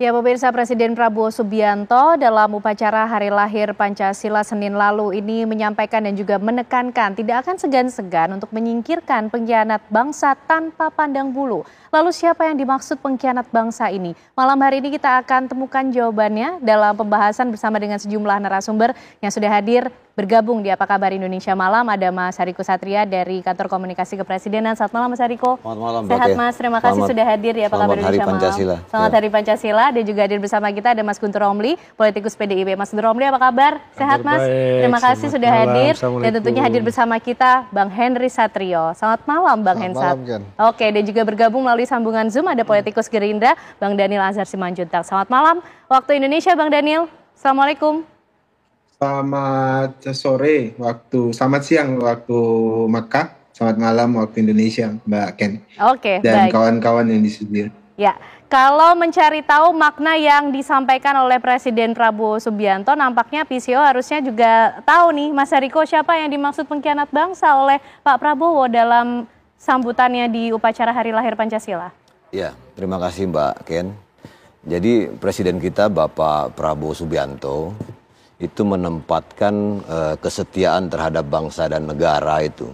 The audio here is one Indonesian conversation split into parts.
Ya, pemirsa, Presiden Prabowo Subianto dalam upacara Hari Lahir Pancasila Senin lalu ini menyampaikan dan juga menekankan tidak akan segan-segan untuk menyingkirkan pengkhianat bangsa tanpa pandang bulu. Lalu siapa yang dimaksud pengkhianat bangsa ini? Malam hari ini kita akan temukan jawabannya dalam pembahasan bersama dengan sejumlah narasumber yang sudah hadir bergabung di Apa Kabar Indonesia Malam. Ada Mas Hariko Satria dari Kantor Komunikasi Kepresidenan. Selamat malam Mas Hariko. Selamat malam. Sehat Mas, terima kasih sudah hadir di Apa Kabar Indonesia Malam. Selamat Hari Pancasila. Dan juga hadir bersama kita ada Mas Guntur Romli, politikus PDIP. Mas Guntur Romli, apa kabar? Sehat Mas? Terima kasih sudah hadir. Dan tentunya hadir bersama kita Bang Henry Satrio. Selamat malam Bang Hensat. Oke, dan juga bergabung melalui sambungan Zoom ada politikus Gerindra Bang Daniel Anzar Simanjuntak. Selamat malam waktu Indonesia Bang Daniel. Assalamualaikum. Selamat sore selamat siang waktu Makkah, selamat malam waktu Indonesia Mbak Ken. Oke, dan kawan-kawan yang di studio. Ya, kalau mencari tahu makna yang disampaikan oleh Presiden Prabowo Subianto, nampaknya PCO harusnya juga tahu nih Mas Hariko siapa yang dimaksud pengkhianat bangsa oleh Pak Prabowo dalam sambutannya di upacara Hari Lahir Pancasila. Ya, terima kasih Mbak Ken. Jadi Presiden kita Bapak Prabowo Subianto itu menempatkan kesetiaan terhadap bangsa dan negara itu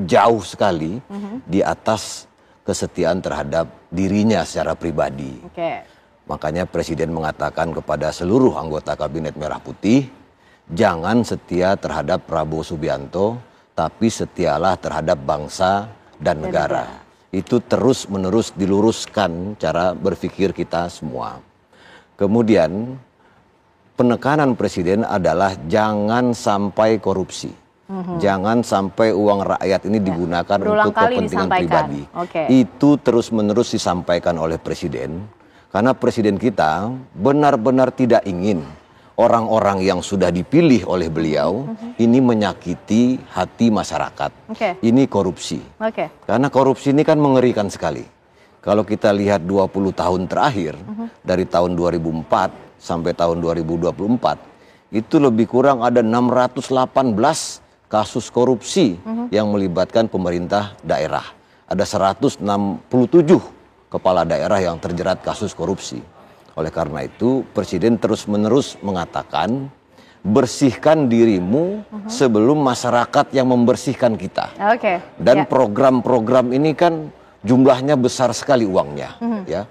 jauh sekali di atas kesetiaan terhadap dirinya secara pribadi. Makanya Presiden mengatakan kepada seluruh anggota Kabinet Merah Putih, jangan setia terhadap Prabowo Subianto, tapi setialah terhadap bangsa dan negara. Itu terus-menerus diluruskan cara berpikir kita semua. Kemudian penekanan Presiden adalah jangan sampai korupsi. Jangan sampai uang rakyat ini digunakan untuk kepentingan pribadi. Itu terus-menerus disampaikan oleh Presiden. Karena Presiden kita benar-benar tidak ingin orang-orang yang sudah dipilih oleh beliau ini menyakiti hati masyarakat. Ini korupsi. Karena korupsi ini kan mengerikan sekali. Kalau kita lihat 20 tahun terakhir, dari tahun 2004 sampai tahun 2024, itu lebih kurang ada 618 kasus korupsi yang melibatkan pemerintah daerah. Ada 167 kepala daerah yang terjerat kasus korupsi. Oleh karena itu, Presiden terus-menerus mengatakan, bersihkan dirimu sebelum masyarakat yang membersihkan kita. Dan program-program ini kan jumlahnya besar sekali uangnya. Ya.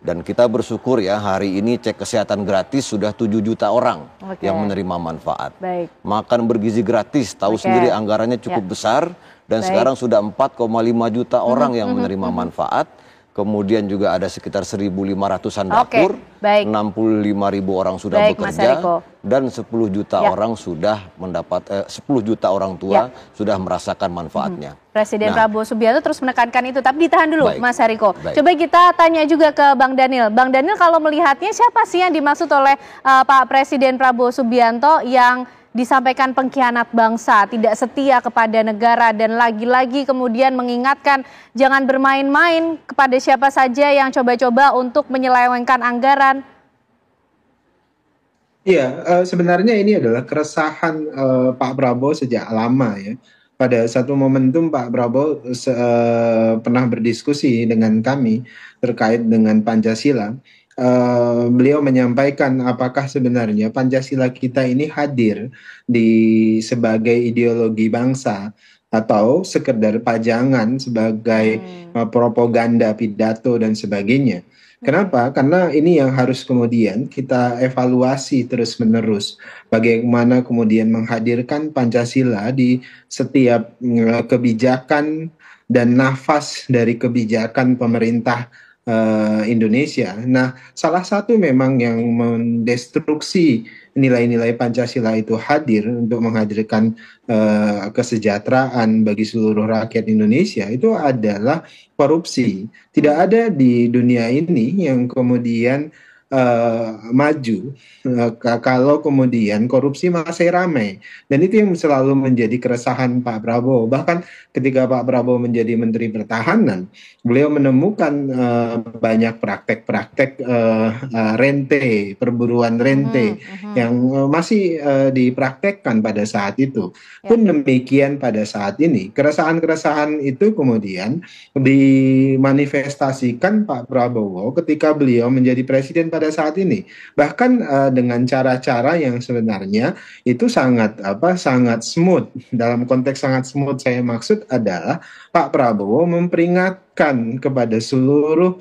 Dan kita bersyukur ya hari ini cek kesehatan gratis sudah 7 juta orang yang menerima manfaat. Makan bergizi gratis, tahu sendiri anggarannya cukup besar. Dan sekarang sudah 4,5 juta orang yang menerima manfaat. Kemudian juga ada sekitar 1.500-an dapur, 65.000 orang sudah bekerja, dan 10 juta orang sudah mendapat 10 juta orang tua sudah merasakan manfaatnya. Presiden Prabowo Subianto terus menekankan itu, tapi ditahan dulu Mas Hariko. Coba kita tanya juga ke Bang Daniel. Bang Daniel, kalau melihatnya siapa sih yang dimaksud oleh Pak Presiden Prabowo Subianto yang disampaikan pengkhianat bangsa, tidak setia kepada negara, dan lagi-lagi kemudian mengingatkan jangan bermain-main kepada siapa saja yang coba-coba untuk menyelewengkan anggaran? Iya, sebenarnya ini adalah keresahan Pak Prabowo sejak lama ya. Pada satu momentum Pak Prabowo pernah berdiskusi dengan kami terkait dengan Pancasila. Beliau menyampaikan apakah sebenarnya Pancasila kita ini hadir sebagai ideologi bangsa atau sekedar pajangan sebagai propaganda, pidato dan sebagainya. Kenapa? Karena ini yang harus kemudian kita evaluasi terus-menerus. Bagaimana kemudian menghadirkan Pancasila di setiap kebijakan dan nafas dari kebijakan pemerintah Indonesia. Nah, salah satu memang yang mendestruksi nilai-nilai Pancasila itu hadir untuk menghadirkan kesejahteraan bagi seluruh rakyat Indonesia itu adalah korupsi. Tidak ada di dunia ini yang kemudian maju kalau kemudian korupsi masih ramai. Dan itu yang selalu menjadi keresahan Pak Prabowo. Bahkan ketika Pak Prabowo menjadi Menteri Pertahanan, beliau menemukan banyak praktek-praktek rente, perburuan rente yang masih dipraktekkan pada saat itu. Pun demikian pada saat ini. Keresahan-keresahan itu kemudian dimanifestasikan Pak Prabowo ketika beliau menjadi presiden pada saat ini. Bahkan dengan cara-cara yang sebenarnya itu sangat smooth. Dalam konteks sangat smooth saya maksud adalah Pak Prabowo memperingatkan kepada seluruh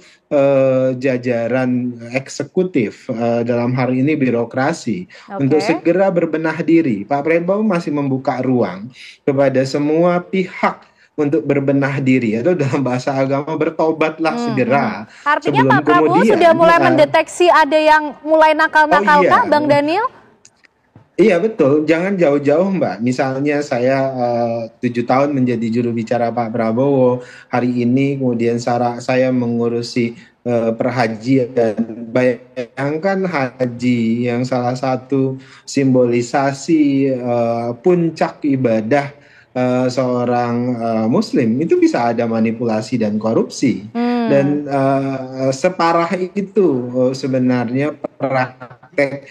jajaran eksekutif dalam hal ini birokrasi untuk segera berbenah diri. Pak Prabowo masih membuka ruang kepada semua pihak untuk berbenah diri, atau dalam bahasa agama bertobatlah segera. Artinya Pak Prabowo sudah mulai mendeteksi ada yang mulai nakal-nakal kah, Bang Daniel? Iya betul, jangan jauh-jauh Mbak. Misalnya saya 7 tahun menjadi juru bicara Pak Prabowo, hari ini kemudian saya mengurusi perhajian. Bayangkan haji yang salah satu simbolisasi puncak ibadah seorang muslim, itu bisa ada manipulasi dan korupsi. Dan separah itu sebenarnya praktek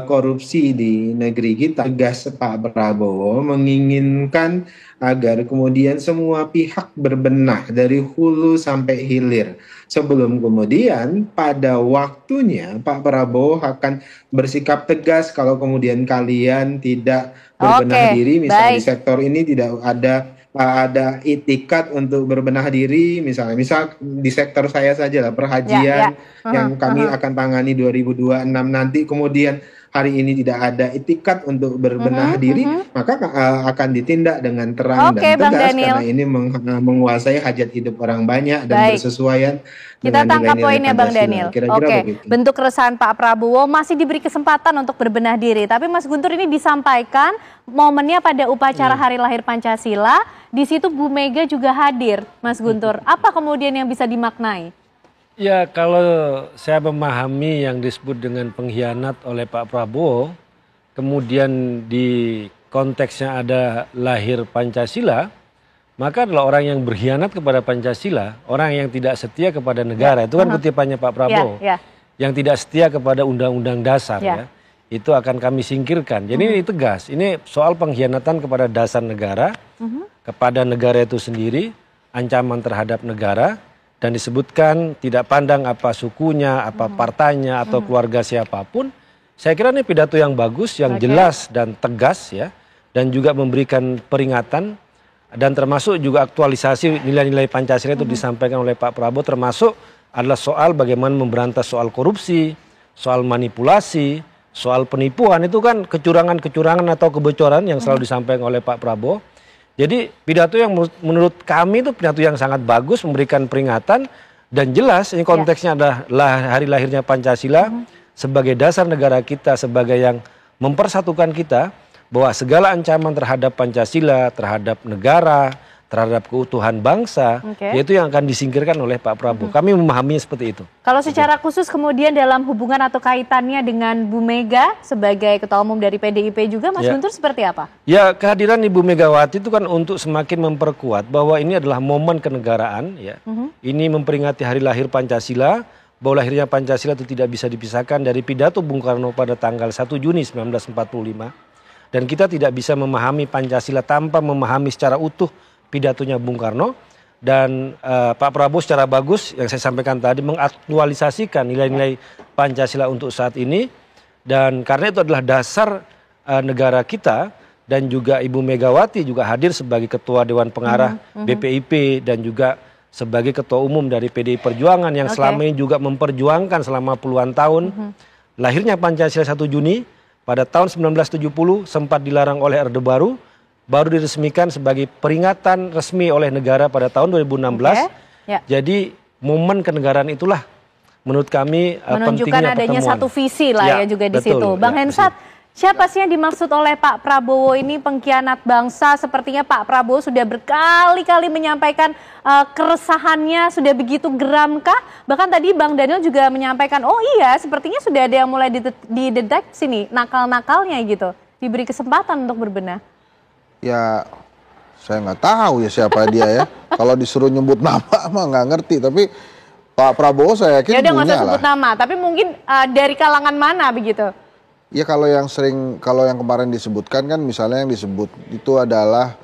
korupsi di negeri kita. Tegas Pak Prabowo menginginkan agar kemudian semua pihak berbenah dari hulu sampai hilir, sebelum kemudian pada waktunya Pak Prabowo akan bersikap tegas kalau kemudian kalian tidak berbenah diri. Misalnya di sektor ini tidak ada itikat untuk berbenah diri, misal di sektor saya saja lah, perhajian yang kami akan tangani 2026 nanti, kemudian hari ini tidak ada itikat untuk berbenah diri, maka akan ditindak dengan terang dan tegas, karena ini menguasai hajat hidup orang banyak dan bersesuaian. Kita tangkap poinnya Bang Daniel. Bentuk keresahan Pak Prabowo masih diberi kesempatan untuk berbenah diri. Tapi Mas Guntur, ini disampaikan momennya pada upacara Hari Lahir Pancasila. Di situ Bu Mega juga hadir, Mas Guntur. Apa kemudian yang bisa dimaknai? Ya, kalau saya memahami yang disebut dengan pengkhianat oleh Pak Prabowo, kemudian di konteksnya ada lahir Pancasila, maka adalah orang yang berkhianat kepada Pancasila, orang yang tidak setia kepada negara. Itu kan kutipannya Pak Prabowo. Yang tidak setia kepada Undang-Undang Dasar, ya, itu akan kami singkirkan. Jadi ini tegas, ini soal pengkhianatan kepada dasar negara, kepada negara itu sendiri, ancaman terhadap negara, dan disebutkan tidak pandang apa sukunya, apa partainya, atau keluarga siapapun. Saya kira ini pidato yang bagus, yang jelas dan tegas, ya, dan juga memberikan peringatan, dan termasuk juga aktualisasi nilai-nilai Pancasila itu disampaikan oleh Pak Prabowo, termasuk adalah soal bagaimana memberantas soal korupsi, soal manipulasi, soal penipuan. Itu kan kecurangan-kecurangan atau kebocoran yang selalu disampaikan oleh Pak Prabowo. Jadi pidato yang menurut kami itu pidato yang sangat bagus, memberikan peringatan, dan jelas ini konteksnya adalah hari lahirnya Pancasila sebagai dasar negara kita, sebagai yang mempersatukan kita, bahwa segala ancaman terhadap Pancasila, terhadap negara, terhadap keutuhan bangsa, yaitu yang akan disingkirkan oleh Pak Prabowo. Kami memahaminya seperti itu. Kalau secara khusus kemudian dalam hubungan atau kaitannya dengan Bu Mega sebagai Ketua Umum dari PDIP juga, Mas Guntur, seperti apa? Ya, kehadiran Ibu Megawati itu kan untuk semakin memperkuat bahwa ini adalah momen kenegaraan, ya. Ini memperingati hari lahir Pancasila, bahwa lahirnya Pancasila itu tidak bisa dipisahkan dari pidato Bung Karno pada tanggal 1 Juni 1945. Dan kita tidak bisa memahami Pancasila tanpa memahami secara utuh pidatonya Bung Karno, dan Pak Prabowo secara bagus yang saya sampaikan tadi mengaktualisasikan nilai-nilai Pancasila untuk saat ini, dan karena itu adalah dasar negara kita, dan juga Ibu Megawati juga hadir sebagai Ketua Dewan Pengarah BPIP dan juga sebagai Ketua Umum dari PDI Perjuangan yang selama ini juga memperjuangkan selama puluhan tahun lahirnya Pancasila 1 Juni pada tahun 1970 sempat dilarang oleh Orde Baru, baru diresmikan sebagai peringatan resmi oleh negara pada tahun 2016. Jadi momen kenegaraan itulah menurut kami menunjukkan adanya satu visi lah, ya juga di situ. Bang Hensat, Siapa sih yang dimaksud oleh Pak Prabowo ini pengkhianat bangsa? Sepertinya Pak Prabowo sudah berkali-kali menyampaikan keresahannya, sudah begitu geramkah? Bahkan tadi Bang Daniel juga menyampaikan, oh iya sepertinya sudah ada yang mulai dideteksi nih, nakal-nakalnya gitu. Diberi kesempatan untuk berbenah. Ya, saya nggak tahu ya siapa dia ya. Kalau disuruh nyebut nama mah nggak ngerti, tapi Pak Prabowo saya yakin Ya udah nggak punya usah sebut lah. nama, tapi mungkin dari kalangan mana begitu? Ya kalau yang kemarin disebutkan kan misalnya yang disebut itu adalah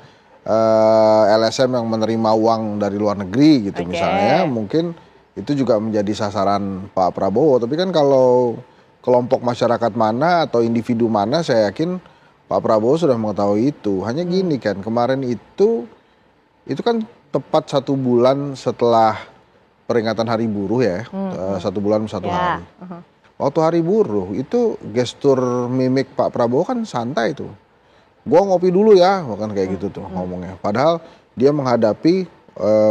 LSM yang menerima uang dari luar negeri gitu misalnya, mungkin itu juga menjadi sasaran Pak Prabowo. Tapi kan kalau kelompok masyarakat mana atau individu mana, saya yakin Pak Prabowo sudah mengetahui itu. Hanya gini kan, kemarin itu kan tepat 1 bulan setelah peringatan Hari Buruh ya, 1 bulan 1 hari. Waktu Hari Buruh itu gestur mimik Pak Prabowo kan santai tuh. Gua ngopi dulu ya, bukan kayak gitu tuh ngomongnya. Padahal dia menghadapi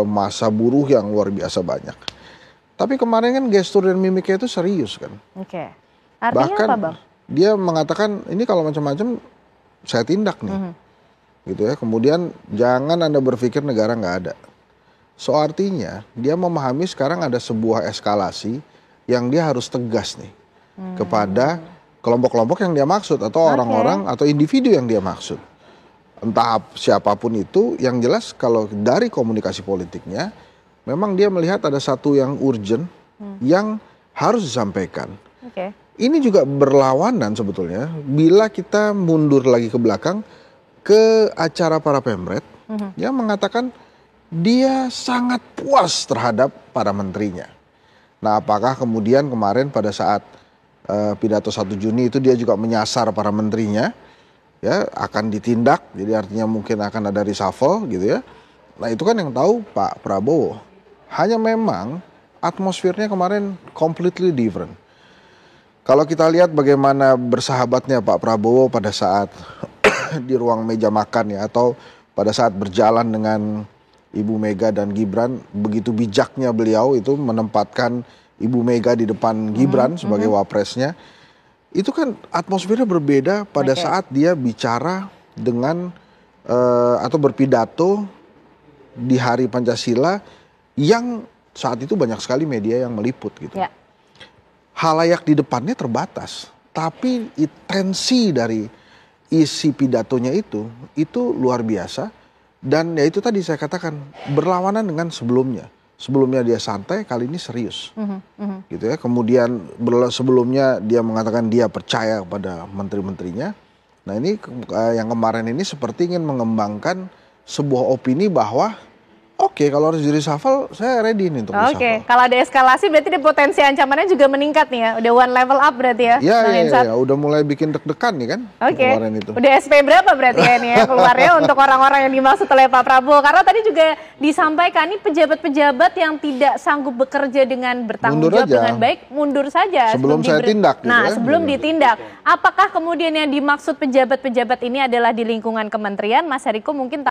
masa buruh yang luar biasa banyak. Tapi kemarin kan gestur dan mimiknya itu serius kan. Oke. Artinya Bahkan apa, Bang? dia mengatakan ini kalau macam-macam saya tindak nih. Gitu ya. Kemudian jangan Anda berpikir negara nggak ada. So artinya dia memahami sekarang ada sebuah eskalasi yang dia harus tegas nih kepada kelompok-kelompok yang dia maksud atau orang-orang atau individu yang dia maksud. Entah siapapun itu, yang jelas kalau dari komunikasi politiknya memang dia melihat ada satu yang urgent yang harus disampaikan. Ini juga berlawanan sebetulnya bila kita mundur lagi ke belakang ke acara para pemret yang mengatakan dia sangat puas terhadap para menterinya. Nah, apakah kemudian kemarin pada saat pidato 1 Juni itu dia juga menyasar para menterinya, ya akan ditindak, jadi artinya mungkin akan ada reshuffle gitu ya. Nah itu kan yang tahu Pak Prabowo. Hanya memang atmosfernya kemarin completely different. Kalau kita lihat bagaimana bersahabatnya Pak Prabowo pada saat di ruang meja makan ya, atau pada saat berjalan dengan Ibu Mega dan Gibran, begitu bijaknya beliau itu menempatkan Ibu Mega di depan Gibran sebagai wapresnya. Itu kan atmosfernya berbeda pada saat dia bicara dengan atau berpidato di Hari Pancasila yang saat itu banyak sekali media yang meliput gitu. Halayak di depannya terbatas, tapi intensi dari isi pidatonya itu luar biasa. Dan ya itu tadi saya katakan berlawanan dengan sebelumnya. Sebelumnya dia santai, kali ini serius. Gitu ya. Kemudian sebelumnya dia mengatakan dia percaya kepada menteri-menterinya. Nah ini yang kemarin ini seperti ingin mengembangkan sebuah opini bahwa oke, kalau harus di reshuffle, saya ready nih untuk reshuffle. Kalau ada eskalasi berarti ada potensi ancamannya juga meningkat nih ya. Udah one level up berarti ya. Iya, udah mulai bikin deg-degan nih kan. Kemarin itu. Udah SP berapa berarti ya ini ya keluarnya untuk orang-orang yang dimaksud oleh Pak Prabowo. Karena tadi juga disampaikan nih pejabat-pejabat yang tidak sanggup bekerja dengan bertanggung jawab dengan baik, mundur saja. Sebelum saya tindak. Nah, sebelum ditindak. Apakah kemudian yang dimaksud pejabat-pejabat ini adalah di lingkungan kementerian? Mas Hariko mungkin